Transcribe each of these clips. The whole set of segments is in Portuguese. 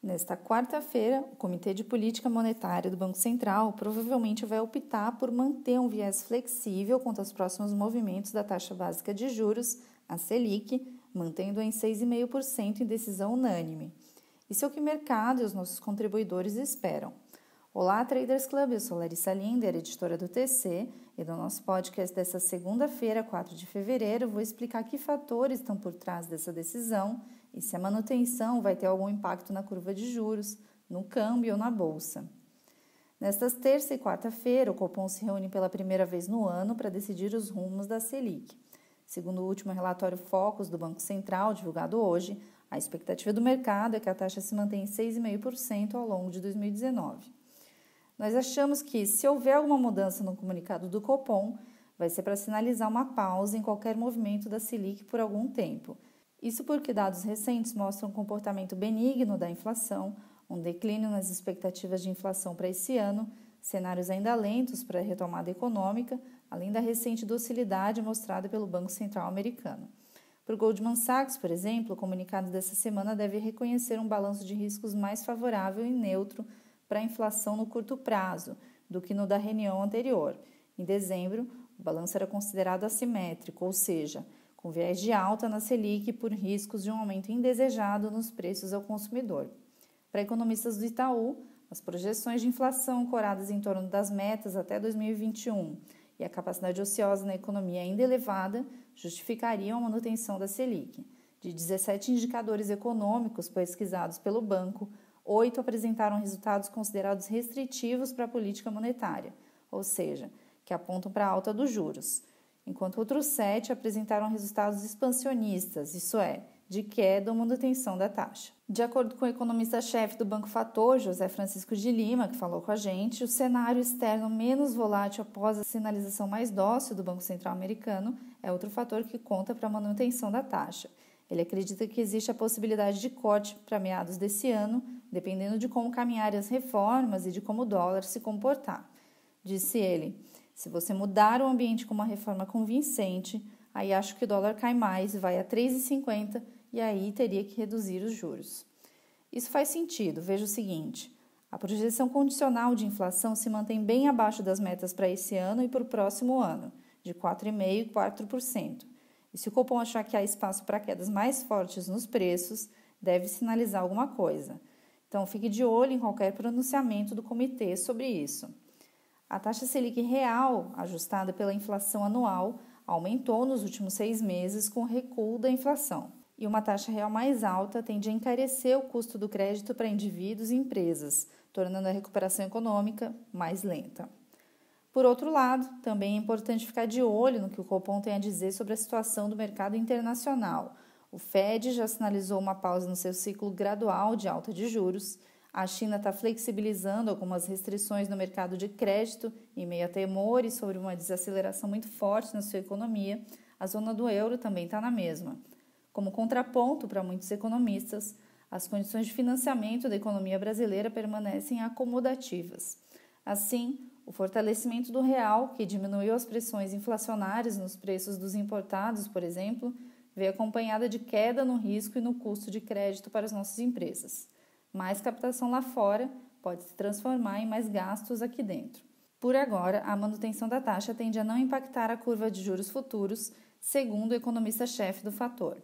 Nesta quarta-feira, o Comitê de Política Monetária do Banco Central provavelmente vai optar por manter um viés flexível quanto aos próximos movimentos da taxa básica de juros, a Selic, mantendo-a em 6,5% em decisão unânime. Isso é o que o mercado e os nossos contribuidores esperam. Olá, Traders Club, eu sou Larissa Linder, editora do TC, e no nosso podcast dessa segunda-feira, 4 de fevereiro, eu vou explicar que fatores estão por trás dessa decisão e se a manutenção vai ter algum impacto na curva de juros, no câmbio ou na bolsa. Nestas terça e quarta-feira, o Copom se reúne pela primeira vez no ano para decidir os rumos da Selic. Segundo o último relatório Focus do Banco Central, divulgado hoje, a expectativa do mercado é que a taxa se mantenha em 6,5% ao longo de 2019. Nós achamos que, se houver alguma mudança no comunicado do Copom, vai ser para sinalizar uma pausa em qualquer movimento da Selic por algum tempo. Isso porque dados recentes mostram um comportamento benigno da inflação, um declínio nas expectativas de inflação para esse ano, cenários ainda lentos para a retomada econômica, além da recente docilidade mostrada pelo Banco Central americano. Para o Goldman Sachs, por exemplo, o comunicado dessa semana deve reconhecer um balanço de riscos mais favorável e neutro para a inflação no curto prazo do que no da reunião anterior. Em dezembro, o balanço era considerado assimétrico, ou seja, com viés de alta na Selic por riscos de um aumento indesejado nos preços ao consumidor. Para economistas do Itaú, as projeções de inflação ancoradas em torno das metas até 2021 e a capacidade ociosa na economia ainda elevada justificariam a manutenção da Selic. De 17 indicadores econômicos pesquisados pelo banco, 8 apresentaram resultados considerados restritivos para a política monetária, ou seja, que apontam para a alta dos juros, enquanto outros 7 apresentaram resultados expansionistas, isso é, de queda ou manutenção da taxa. De acordo com o economista-chefe do Banco Fator, José Francisco de Lima, que falou com a gente, o cenário externo menos volátil após a sinalização mais dócil do Banco Central americano é outro fator que conta para a manutenção da taxa. Ele acredita que existe a possibilidade de corte para meados desse ano, dependendo de como caminharem as reformas e de como o dólar se comportar. Disse ele: se você mudar o ambiente com uma reforma convincente, aí acho que o dólar cai mais, vai a 3,50 e aí teria que reduzir os juros. Isso faz sentido, veja o seguinte: a projeção condicional de inflação se mantém bem abaixo das metas para esse ano e para o próximo ano, de 4,5% e 4%. E se o Copom achar que há espaço para quedas mais fortes nos preços, deve sinalizar alguma coisa. Então, fique de olho em qualquer pronunciamento do comitê sobre isso. A taxa Selic real, ajustada pela inflação anual, aumentou nos últimos 6 meses com o recuo da inflação. E uma taxa real mais alta tende a encarecer o custo do crédito para indivíduos e empresas, tornando a recuperação econômica mais lenta. Por outro lado, também é importante ficar de olho no que o Copom tem a dizer sobre a situação do mercado internacional. O Fed já sinalizou uma pausa no seu ciclo gradual de alta de juros. A China está flexibilizando algumas restrições no mercado de crédito em meio a temores sobre uma desaceleração muito forte na sua economia. A zona do euro também está na mesma. Como contraponto para muitos economistas, as condições de financiamento da economia brasileira permanecem acomodativas. Assim, o fortalecimento do real, que diminuiu as pressões inflacionárias nos preços dos importados, por exemplo, veio acompanhada de queda no risco e no custo de crédito para as nossas empresas. Mais captação lá fora pode se transformar em mais gastos aqui dentro. Por agora, a manutenção da taxa tende a não impactar a curva de juros futuros, segundo o economista-chefe do Fator.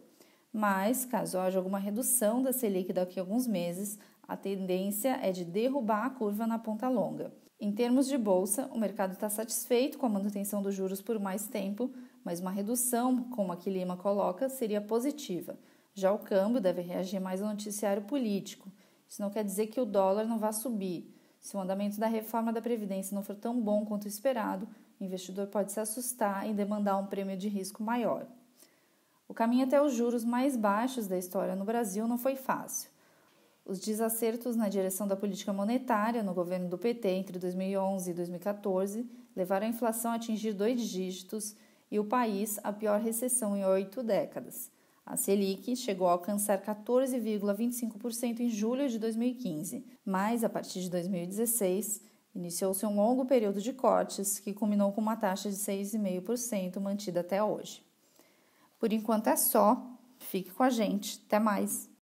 Mas, caso haja alguma redução da Selic daqui a alguns meses, a tendência é de derrubar a curva na ponta longa. Em termos de bolsa, o mercado está satisfeito com a manutenção dos juros por mais tempo, mas uma redução, como a que Lima coloca, seria positiva. Já o câmbio deve reagir mais ao noticiário político. Isso não quer dizer que o dólar não vá subir. Se o andamento da reforma da Previdência não for tão bom quanto esperado, o investidor pode se assustar e demandar um prêmio de risco maior. O caminho até os juros mais baixos da história no Brasil não foi fácil. Os desacertos na direção da política monetária no governo do PT entre 2011 e 2014 levaram a inflação a atingir 2 dígitos e o país à pior recessão em 8 décadas. A Selic chegou a alcançar 14,25% em julho de 2015, mas, a partir de 2016, iniciou-se um longo período de cortes que culminou com uma taxa de 6,5% mantida até hoje. Por enquanto é só. Fique com a gente. Até mais!